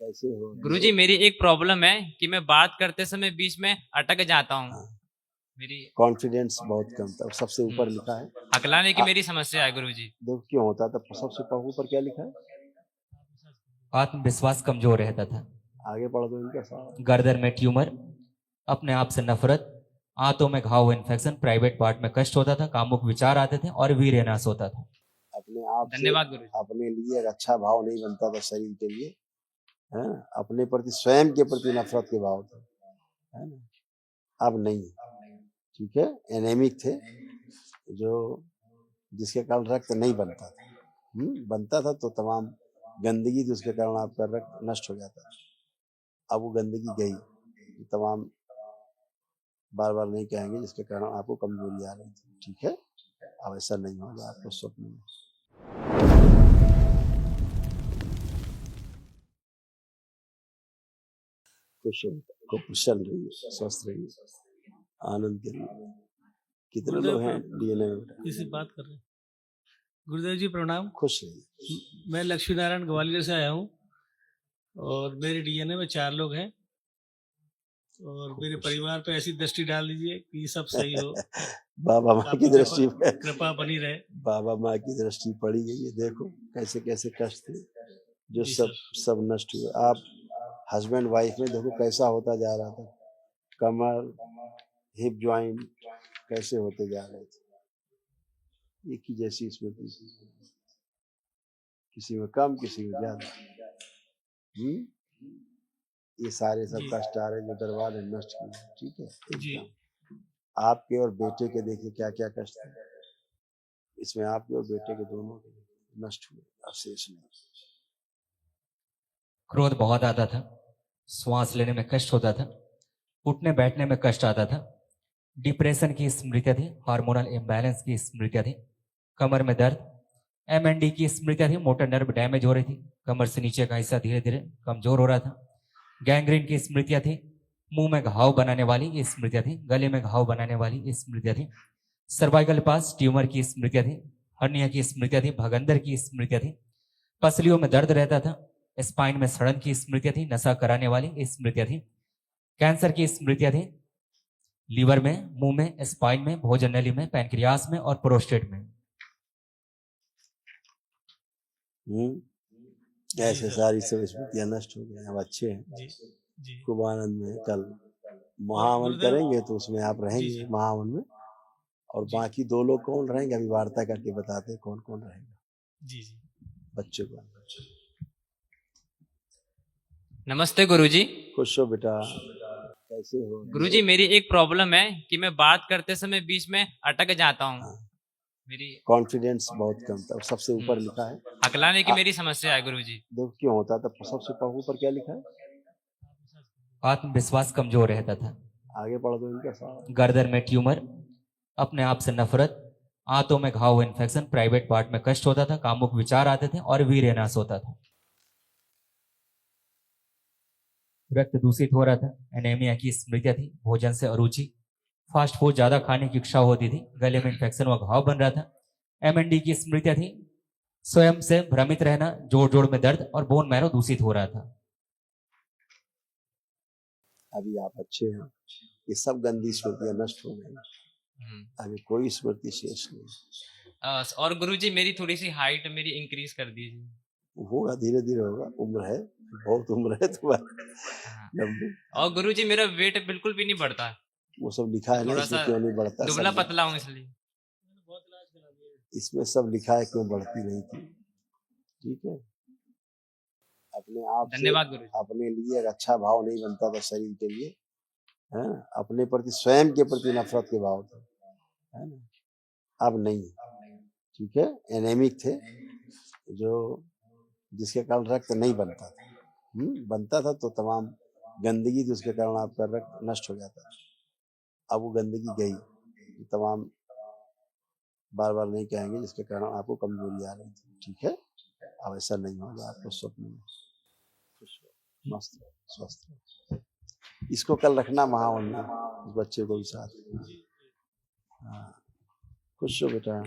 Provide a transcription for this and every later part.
कैसे हो? गुरुजी मेरी एक प्रॉब्लम है कि मैं बात करते समय बीच में अटक जाता हूँ। हाँ, मेरी कॉन्फिडेंस बहुत कम था। सबसे ऊपर लिखा है अकलाने की आ, मेरी समस्या है गुरुजी। देखो क्यों होता था। सबसे ऊपर क्या लिखा है? आत्मविश्वास कमजोर रहता था। आगे पढ़ दो इनका सारा। गर्दन में ट्यूमर, अपने आप से नफरत, आंतों में घाव, इन्फेक्शन, प्राइवेट पार्ट में कष्ट होता था, कामुक विचार आते थे और वीर्यनाश होता था। अपने आप से धन्यवाद गुरुजी। अपने लिए एक अच्छा भाव नहीं बनता था शरीर के लिए, है ना? अपने प्रति, स्वयं के प्रति नफरत के भाव थे, है ना? अब नहीं, ठीक है। एनेमिक थे, जो जिसके कारण रक्त नहीं बनता था। बनता था तो तमाम गंदगी थी, उसके कारण आपका रक्त नष्ट हो जाता था। अब वो गंदगी गई, तमाम बार बार नहीं कहेंगे, जिसके कारण आपको कमजोरी आ रही थी, ठीक है। अब ऐसा नहीं होगा आपको स्वप्न में। खुश हो, खूब कुशल रहिए, स्वस्थ रहिए, आनंद करिए। कितने लोग हैं डीएनए में बेटा? किसी बात कर रहे हैं। गुरुदेव जी प्रणाम। खुश रहिए। मैं लक्ष्मी नारायण ग्वालियर से आया हूँ और मेरे डीएनए में 4 लोग हैं और मेरे परिवार पे ऐसी दृष्टि डाल दीजिए कि सब सही हो। बाबा माँ की दृष्टि पे कृपा बनी रहे। बाबा माँ की दृष्टि पड़ी गई है। देखो कैसे कैसे कष्ट थे जो जी सब नष्ट हुए। आप हस्बैंड वाइफ में देखो कैसा होता जा रहा था, कमर, हिप जॉइंट कैसे होते जा रहे थे। एक ही जैसी स्मृति, किसी में कम किसी में ज्यादा। ये सारे सब कष्ट आ रहे जो दरबार ने नष्ट किए, ठीक है। एकदम आपके और बेटे के देखिए क्या क्या कष्ट है इसमें। आपके और बेटे के दोनों के नष्ट हुए, अब शेष नहीं। क्रोध बहुत आता था, श्वास लेने में कष्ट होता था, उठने बैठने में कष्ट आता था, डिप्रेशन की स्मृतियां थी, हार्मोनल इम्बैलेंस की स्मृतियां थी, कमर में दर्द, एमएनडी की स्मृतियां थी, मोटर नर्व डैमेज हो रही थी, कमर से नीचे का हिस्सा धीरे धीरे कमजोर हो रहा था, गैंग्रीन की स्मृतियां थी, मुंह में घाव बनाने वाली ये स्मृतियां थी, गले में घाव बनाने वाली ये स्मृतियां थी, सर्वाइकल पास ट्यूमर की स्मृतियां थी, हर्निया की स्मृतियां थी, भगंदर की स्मृतियां थी, पसलियों में दर्द रहता था, स्पाइन में सड़न की स्मृतियां थी, नशा कराने वाली स्मृतियां थी, कैंसर की स्मृतियां थी, लीवर में, मुंह में, स्पाइन में, भोजन नली में, पैनक्रियास में और प्रोस्टेट में। ऐसे सारी सब स्मृतियां नष्ट हो गई, अब अच्छे हैं, खूब आनंद में। कल महावन करेंगे तो उसमें आप रहेंगे महावन में, और बाकी 2 लोग कौन रहेंगे अभी वार्ता करके बताते हैं कौन कौन रहेगा। जी बच्चों को। नमस्ते गुरुजी। खुश हो बेटा, कैसे हो? गुरुजी मेरी एक प्रॉब्लम है कि मैं बात करते समय बीच में अटक जाता हूँ। मेरी कॉन्फिडेंस बहुत कम था। सबसे ऊपर लिखा है अकलाने की मेरी समस्या है गुरुजी। देखो क्यों होता था। सबसे ऊपर क्या लिखा है? आत्मविश्वास कमजोर रहता था। आगे पढ़ दो इनका सारा। गर्दन में ट्यूमर, अपने आप से नफरत, आंतों में घाव, इन्फेक्शन, प्राइवेट पार्ट में कष्ट होता था, कामुक विचार आते थे और वीर्यनाश होता था। रक्त दूषित हो रहा था, एनीमिया की स्मृतियां थी, भोजन से अरुचि, फास्ट फूड ज्यादा खाने की इच्छा होती थी, गले में इन्फेक्शन व घाव बन रहा था, एमएनडी की स्मृतियां थी, स्वयं से भ्रमित रहना, जोड़ जोड़ में दर्द और बोन मैरो दूषित हो रहा था। अभी आप अच्छे हैं, ये सब गंदी स्मृतियां नष्ट हो गई, अभी कोई स्मृति शेष नहीं। और गुरुजी मेरी थोड़ी सी हाइट मेरी इंक्रीज कर दीजिए। होगा, धीरे धीरे होगा, उम्र है, बहुत उम्र है तुम्हारी लंबी। और गुरुजी मेरा वेट बिल्कुल भी नहीं बढ़ता। वो सब लिखा है ना, इसमें क्यों नहीं बढ़ता? दुबला पतला हूँ इसलिए। इसमें सब लिखा है क्यों बढ़ती नहीं थी, ठीक है। अपने आप से, धन्यवाद गुरुजी। अपने लिए एक अच्छा भाव नहीं बनता था शरीर के लिए, है ना? अपने प्रति, स्वयं के प्रति नफरत के भाव थे, है ना? अब नहीं, ठीक है। एनेमिक थे, जो जिसके कारण रक्त नहीं बनता था। बनता था तो तमाम गंदगी थी, उसके कारण आपका रक्त नष्ट हो जाता था। अब वो गंदगी गई, तमाम बार बार नहीं कहेंगे, जिसके कारण आपको कमजोरी आ रही थी, ठीक है। अब ऐसा नहीं होगा आपको स्वप्न में। मस्त स्वस्थ। इसको कल रखना महावन में, इस बच्चे को भी साथ। हाँ, खुश हो बेटा।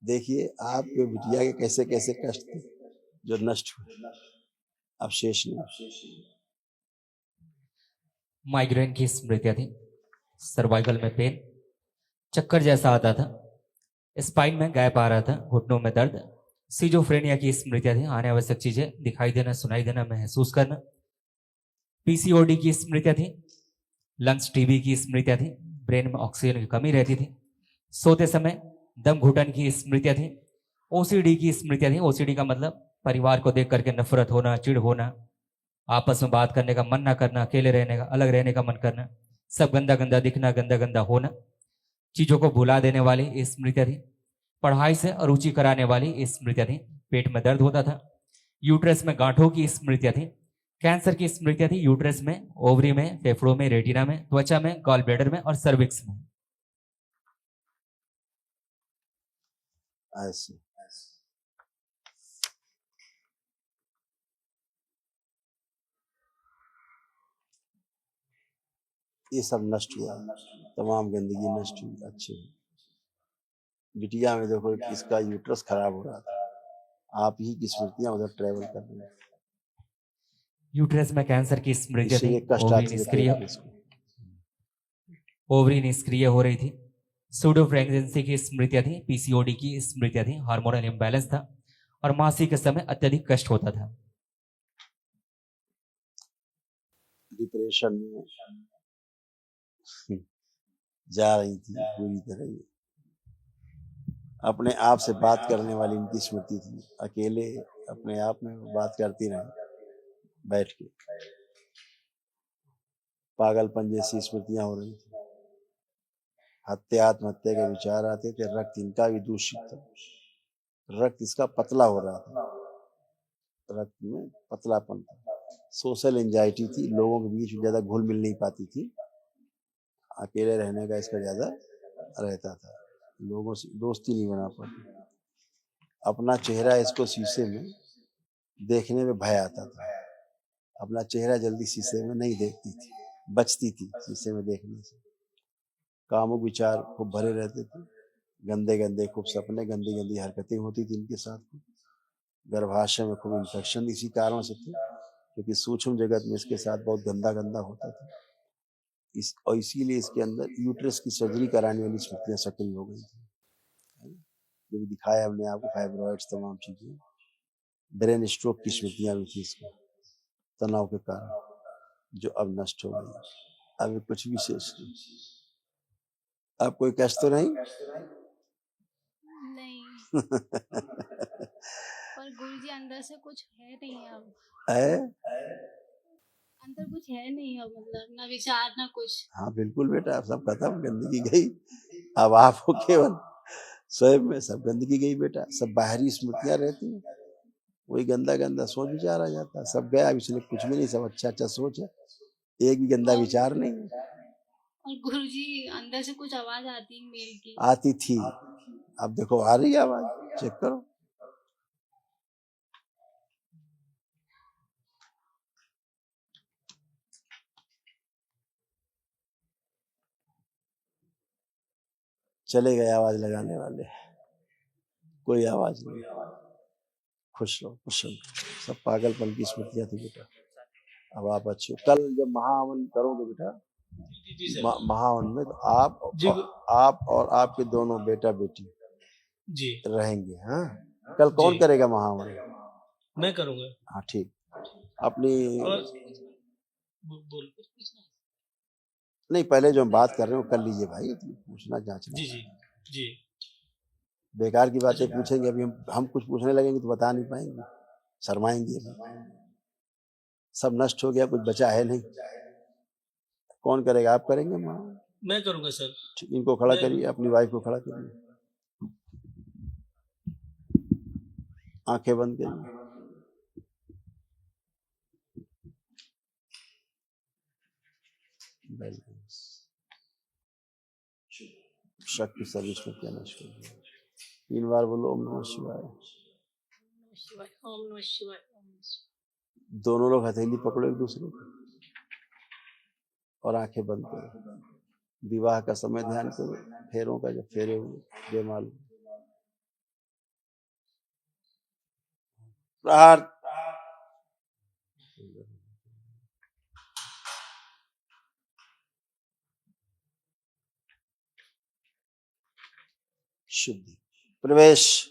देखिए आपके बिटिया के कैसे कैसे कष्ट थे, जो नष्ट हुए, अब शेष नहीं। माइग्रेन की स्मृतियां थी, सर्वाइकल में पेन, चक्कर जैसा आता था, स्पाइन में गैप आ रहा था, घुटनों में दर्द, सिजोफ्रेनिया की स्मृतियां थी, आने आवश्यक चीजें दिखाई देना, सुनाई देना, महसूस करना, पीसीओडी की स्मृतियां थी, लंग्स टीबी की स्मृतियां थी, ब्रेन में ऑक्सीजन की कमी रहती थी, सोते समय दम घुटन की स्मृतियां थी, ओसीडी की स्मृतियां थी। ओसीडी का मतलब परिवार को देख करके नफरत होना, चिढ़ होना, आपस में बात करने का मन ना करना, अकेले रहने का, अलग रहने का मन करना, सब गंदा गंदा दिखना, गंदा गंदा होना, चीजों को भुला देने वाली ये स्मृतियां थी, पढ़ाई से अरुचि कराने वाली ये स्मृतियां थी, पेट में दर्द होता था, यूट्रस में गांठों की स्मृतियां थी, कैंसर की स्मृतियां थी, यूट्रस में, ओवरी में, फेफड़ों में, रेटिना में, त्वचा में, गॉल ब्लैडर में और सर्विक्स में। ऐसे ये सब नष्ट हुआ, तमाम गंदगी नष्ट हुई, अच्छी हुई। बिटिया में देखो इसका यूट्रस खराब हो रहा था, आप ही की स्मृतियां उधर ट्रेवल कर रही हैं, यूट्रस में कैंसर की स्मृतियां थी, इसीलिए कष्ट ओवरी आती है निष्क्रिय, पेट में इसको। ओवरी निष्क्रिय हो रही थी, सूडो प्रेगनेंसी की स्मृतियां थी, पीसीओडी की स्मृतियां थी, हार्मोनल इम्बैलेंस था और मासिक के समय अत्यधिक कष्ट होता था। डिप्रेशन में जा रही थी पूरी तरह ही। अपने आप से बात करने वाली इनकी स्मृति थी, अकेले अपने आप में बात करती रही बैठ के, पागलपन जैसी स्मृतियां हो रही थी, हत्या आत्महत्या के विचार आते थे, रक्त इनका भी दूषित था, रक्त इसका पतला हो रहा था, रक्त में पतलापन था, सोशल एंजाइटी थी, लोगों के बीच ज्यादा घुल मिल नहीं पाती थी, अकेले रहने का इसका ज्यादा रहता था, लोगों से दोस्ती नहीं बना पाती, अपना चेहरा इसको शीशे में देखने में भय आता था, अपना चेहरा जल्दी शीशे में नहीं देखती थी, बचती थी शीशे में देखने से, कामुक विचार खूब भरे रहते थे, गंदे गंदे खूब सपने, गंदी गंदी हरकतें होती थी इनके साथ, गर्भाशय में खूब इन्फेक्शन इसी कारण से थे, क्योंकि सूक्ष्म जगत में इसके साथ बहुत गंदा गंदा होता था, और इसीलिए इसके अंदर यूट्रस की सर्जरी कराने वाली स्मृतियां सक्रिय हो गई थी, जो भी दिखाया हमने आपको, फाइब्रॉइड्स तमाम चीजें, ब्रेन स्ट्रोक की स्मृतियां भी थी इसको, तनाव के कारण, जो अब नष्ट हो गई, अब कुछ भी शेष नहीं। अब कोई कष्ट तो नहीं? नहीं। पर गुरुजी अंदर से कुछ है नहीं अब, है? अंदर कुछ है नहीं अब, मतलब ना विचार ना कुछ। हाँ बिल्कुल बेटा, अब सब खत्म, गंदगी गई, अब आप हो केवल स्वयं में, सब गंदगी गई बेटा, सब बाहरी स्मृतियां रहती हैं, वही गंदा गंदा सोच विचार आ जाता है, सब गया, इसलिए कुछ भी नहीं, सब अच्छा अच्छा सोच है, एक भी गंदा विचार नहीं है। और गुरुजी अंदर से कुछ आवाज आती है मेल की, आती थी, अब देखो आ रही है आवाज, चेक करो। चले गए आवाज लगाने वाले, कोई आवाज नहीं, खुश रहो, खुश रहो, सब पागलपन की स्मृतियां थी बेटा, अब आप अच्छे हो। कल जब महाहवन करोगे बेटा, महाहवन में तो आप और आपके दोनों बेटा बेटी जी रहेंगे। हाँ, कल कौन करेगा महाहवन? मैं करूंगा। हाँ ठीक, अपनी बोल नहीं, पहले जो हम बात कर रहे हो कर लीजिए भाई, पूछना जांचना। जी जी जी, बेकार की बातें पूछेंगे, अभी हम कुछ पूछने लगेंगे तो बता नहीं पाएंगे, शर्माएंगे, सब नष्ट हो गया, कुछ बचा है नहीं। कौन करेगा? आप करेंगे? मैं करूंगा सर। इनको खड़ा करिए, अपनी वाइफ को खड़ा करिए, आंखें बंद करिए, शक्ति सर्विस में क्या नष्ट कर दिया। 3 बार बोलो ओम नमः शिवाय। ओम नमः शिवाय। दोनों लोग हथेली पकड़ो एक दूसरे को और आंखें बंद करो, विवाह का समय ध्यान करो, फेरों का जब फेरे हुए बेमाल, प्रहार। शुद्धि। प्रवेश।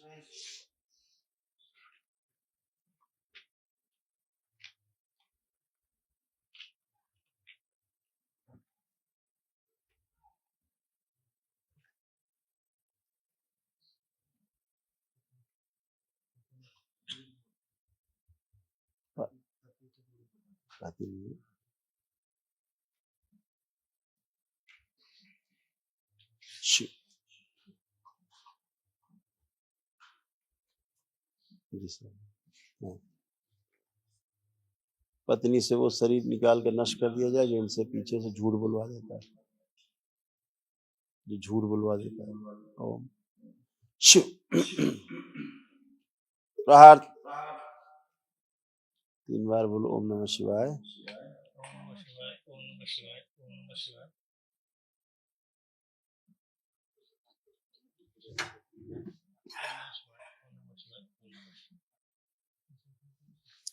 पत्नी से वो शरीर निकाल कर नष्ट कर दिया जाए जो इनसे पीछे से झूठ बुलवा देता है, जो झूठ बुलवा देता है। ओम शिव। प्रहार। 3 बार बोलो ओम नमः शिवाय। ओम नमः शिवाय, ओम नमः शिवाय, ओम नमः शिवाय।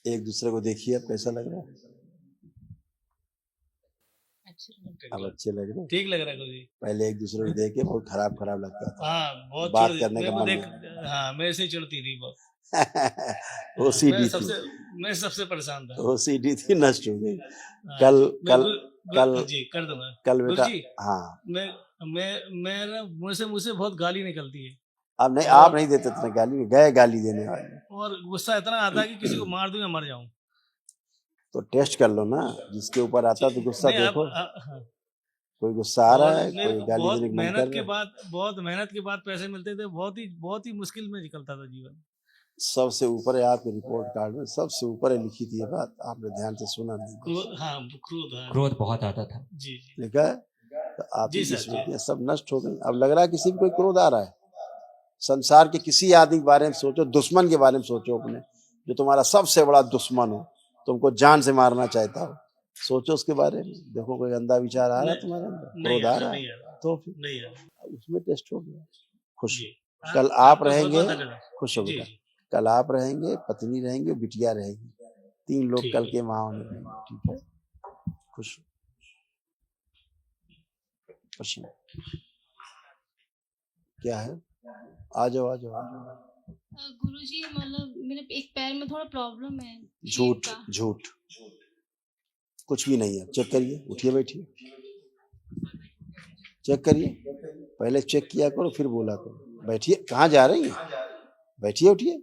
एक दूसरे को देखिए, अब कैसा लग रहा है? अब अच्छे लग रहे हैं। ठीक लग रहा है गुरुजी। पहले एक दूसरे को देख के बहुत खराब खराब लगता था, हाँ बहुत बात चिढ़- करने का मेरे को मन देख हाँ मेरे से चिढ़ती थी बहुत। ओसीडी थी, मैं सबसे परेशान था। ओसीडी थी, नष्ट हो गई। हाँ, कल मैं कल गुरु- कल जी कर दूंगा। कल बेटा, गुरुजी, हाँ मैं ना मुझसे बहुत गाली निकलती है अब नहीं, आप नहीं देते थे गाली, गए गाली देने वाले। और गुस्सा इतना आता है कि किसी को मार दूं या मर जाऊं। तो टेस्ट कर लो ना, जिसके ऊपर आता तो गुस्सा नहीं, देखो, हाँ। कोई गुस्सा आ रहा है, और मेरे कोई को गाली बहुत देने का मन मेहनत कर के रहा है। बाद मेहनत के बाद पैसे मिलते थे, बहुत ही मुश्किल में निकलता था जीवन। सबसे ऊपर है आपके रिपोर्ट कार्ड में, सबसे ऊपर है लिखी थी ये बात, आपने ध्यान से सुना नहीं, क्रोध, हाँ क्रोध, हाँ क्रोध बहुत आता था। जी जी लिखा है। तो आप जी ही सर, की स्मृतियां सब नष्ट हो गई। अब लग रहा है किसी भी कोई क्रोध आ रहा है। संसार के किसी आदमी के बारे में सोचो, दुश्मन के बारे में सोचो अपने, जो तुम्हारा सबसे बड़ा दुश्मन हो, तुमको जान से मारना चाहता हो, सोचो उसके बारे में। देखो कोई गंदा विचार आ रहा है तुम्हारे अंदर, नहीं क्रोध आ आ रहा नहीं है, आ रहा, तो फिर नहीं आ रहा उसमें टेस्ट हो गया। खुश जी। हो। कल आप आपका बहुत रहेंगे, बहुत धन्यवाद। खुश हो जी बेटा। जी कल आप रहेंगे, पत्नी रहेंगे, बिटिया रहेगी, 3 लोग ठीक कल है। के वहां होने रहेंगे। ठीक है, खुश हो। खुश हो। क्या है? आ जाओ आ जाओ आ जाओ। गुरुजी मतलब मेरे एक पैर में थोड़ा प्रॉब्लम है, झूठ का। झूठ, कुछ भी नहीं है। चेक करिए, उठिए बैठिए, चेक करिए, पहले चेक किया करो फिर बोला करो। बैठिए, कहाँ जा रही हैं? बैठिए, उठिए,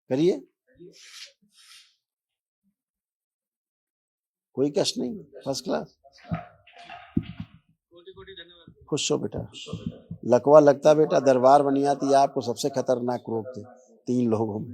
करिए, कोई कष्ट नहीं, फर्स्ट क्लास। कोटि धन्यवाद। खुश हो बेटा। लकवा लगता बेटा, दरबार बनियाती आपको सबसे खतरनाक रोग थे 3 लोगों में।